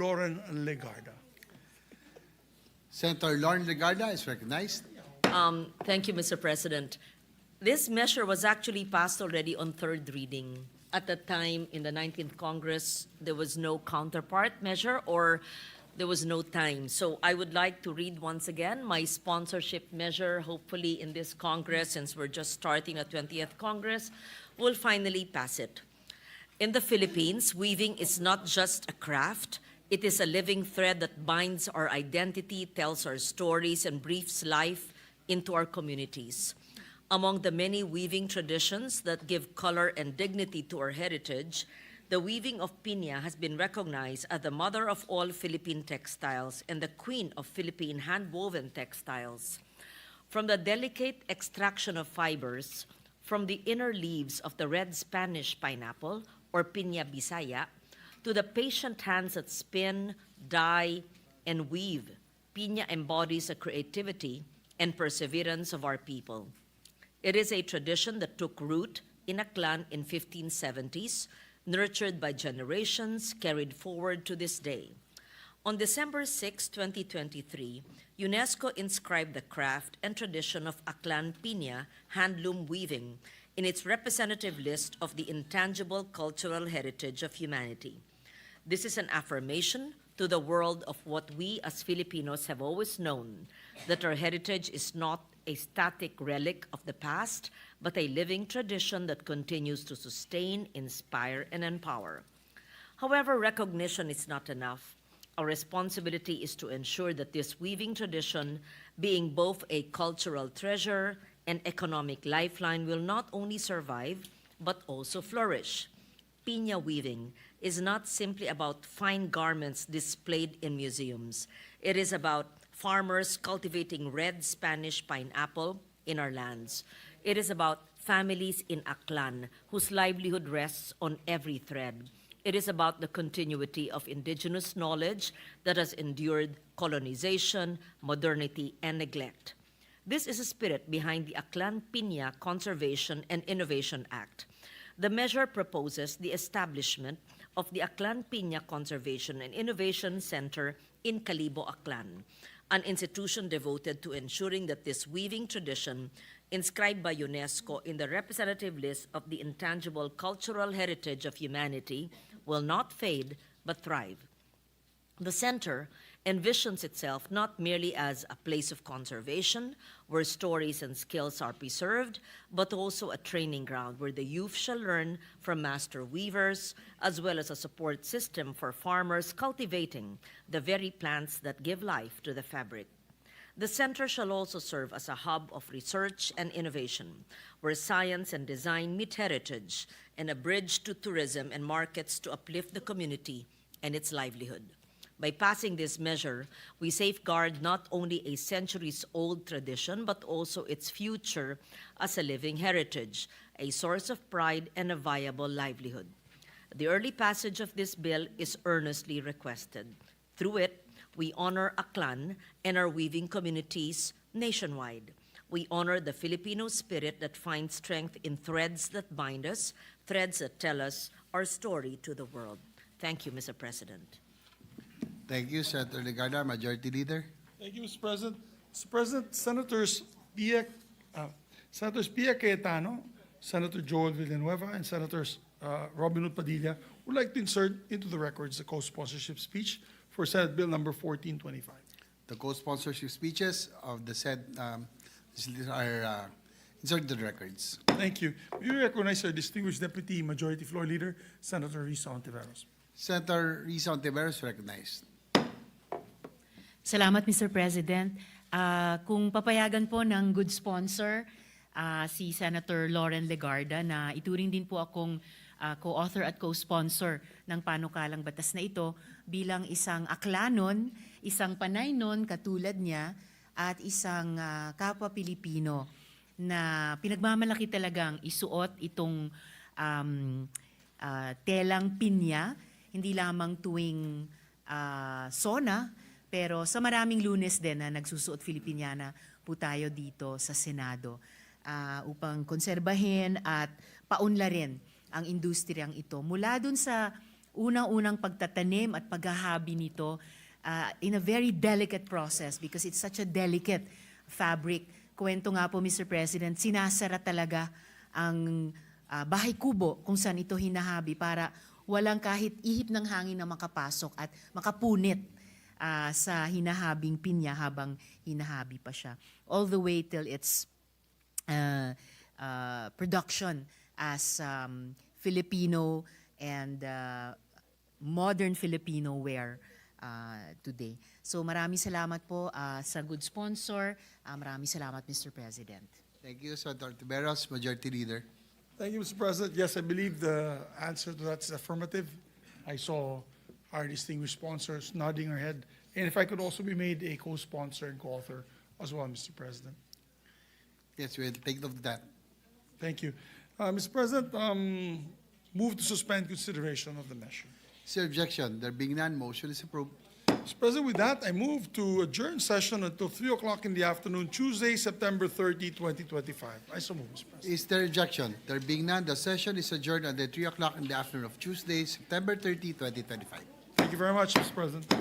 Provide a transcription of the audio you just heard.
Lauren Legarda. Senator Lauren Legarda is recognized. Thank you, Mr. President. This measure was actually passed already on third reading. At the time, in the 19th Congress, there was no counterpart measure or there was no time. So I would like to read once again my sponsorship measure. Hopefully in this Congress, since we're just starting the 20th Congress, we'll finally pass it. In the Philippines, weaving is not just a craft. It is a living thread that binds our identity, tells our stories, and breathes life into our communities. Among the many weaving traditions that give color and dignity to our heritage, the weaving of pina has been recognized as the mother of all Philippine textiles and the queen of Philippine hand-woven textiles. From the delicate extraction of fibers from the inner leaves of the red Spanish pineapple, or piña Bisaya, to the patient hands that spin, dye, and weave, piña embodies the creativity and perseverance of our people. It is a tradition that took root in Aklan in 1570s, nurtured by generations, carried forward to this day. On December 6, 2023, UNESCO inscribed the craft and tradition of Aklan Piña handloom weaving in its representative list of the intangible cultural heritage of humanity. This is an affirmation to the world of what we as Filipinos have always known, that our heritage is not a static relic of the past, but a living tradition that continues to sustain, inspire, and empower. However, recognition is not enough. Our responsibility is to ensure that this weaving tradition, being both a cultural treasure and economic lifeline, will not only survive, but also flourish. Piña weaving is not simply about fine garments displayed in museums. It is about farmers cultivating red Spanish pineapple in our lands. It is about families in Aklan whose livelihood rests on every thread. It is about the continuity of indigenous knowledge that has endured colonization, modernity, and neglect. This is the spirit behind the Aklan Piña Conservation and Innovation Act. The measure proposes the establishment of the Aklan Piña Conservation and Innovation Center in Calibo, Aklan, an institution devoted to ensuring that this weaving tradition, inscribed by UNESCO in the representative list of the intangible cultural heritage of humanity, will not fade but thrive. The center envisions itself not merely as a place of conservation where stories and skills are preserved, but also a training ground where the youth shall learn from master weavers, as well as a support system for farmers cultivating the very plants that give life to the fabric. The center shall also serve as a hub of research and innovation, where science and design meet heritage, and a bridge to tourism and markets to uplift the community and its livelihood. By passing this measure, we safeguard not only a centuries-old tradition, but also its future as a living heritage, a source of pride and a viable livelihood. The early passage of this bill is earnestly requested. Through it, we honor Aklan and our weaving communities nationwide. We honor the Filipino spirit that finds strength in threads that bind us, threads that tell us our story to the world. Thank you, Mr. President. Thank you, Senator Legarda. Majority Leader. Thank you, Mr. President. Mr. President, Senators Pia Cayetano, Senator Joel Villanueva, and Senators Robin Hood Padilla would like to insert into the records the co-sponsorship speech for Senate Bill number 1425. The co-sponsorship speeches of the said are inserted to the records. Thank you. We recognize our distinguished Deputy Majority Floor Leader, Senator Risa Ontiveros. Senator Risa Ontiveros recognized. Salamat, Mr. President. Kung papayagan po ng good sponsor, si Senator Lauren Legarda, na ituring din po akong co-author at co-sponsor ng panukalang batas na ito bilang isang Aklanon, isang Panaynon katulad niya, at isang kapwa Pilipino na pinagmamalaki talagang isuot itong telang pinya, hindi lamang tuwing SONA, pero sa maraming Lunes din na nagsusuot Filipiniana po tayo dito sa Senado upang konserbahin at paunlarin ang industriyang ito. Mula dun sa unang-unang pagtatanim at paghahabi nito in a very delicate process because it's such a delicate fabric. Kwento nga po, Mr. President, sinasara talaga ang bahay kubo kung saan ito hinahabi para walang kahit ihip ng hangin na makapasok at makapunit sa hinahabing pinya habang hinahabi pa siya. All the way till its production as Filipino and modern Filipino wear today. So maraming salamat po sa good sponsor. Maraming salamat, Mr. President. Thank you, Senator Tiberos, Majority Leader. Thank you, Mr. President. Yes, I believe the answer to that is affirmative. I saw our distinguished sponsors nodding her head. And if I could also be made a co-sponsor and co-author as well, Mr. President. Yes, we'll take note of that. Thank you. Mr. President, move to suspend consideration of the measure. Sir, objection. There being none, motion is approved. Mr. President, with that, I move to adjourn session until 3 o'clock in the afternoon, Tuesday, September 30, 2025. I so move, Mr. President. Is there objection? There being none, the session is adjourned until 3 o'clock in the afternoon of Tuesday, September 30, 2025. Thank you very much, Mr. President.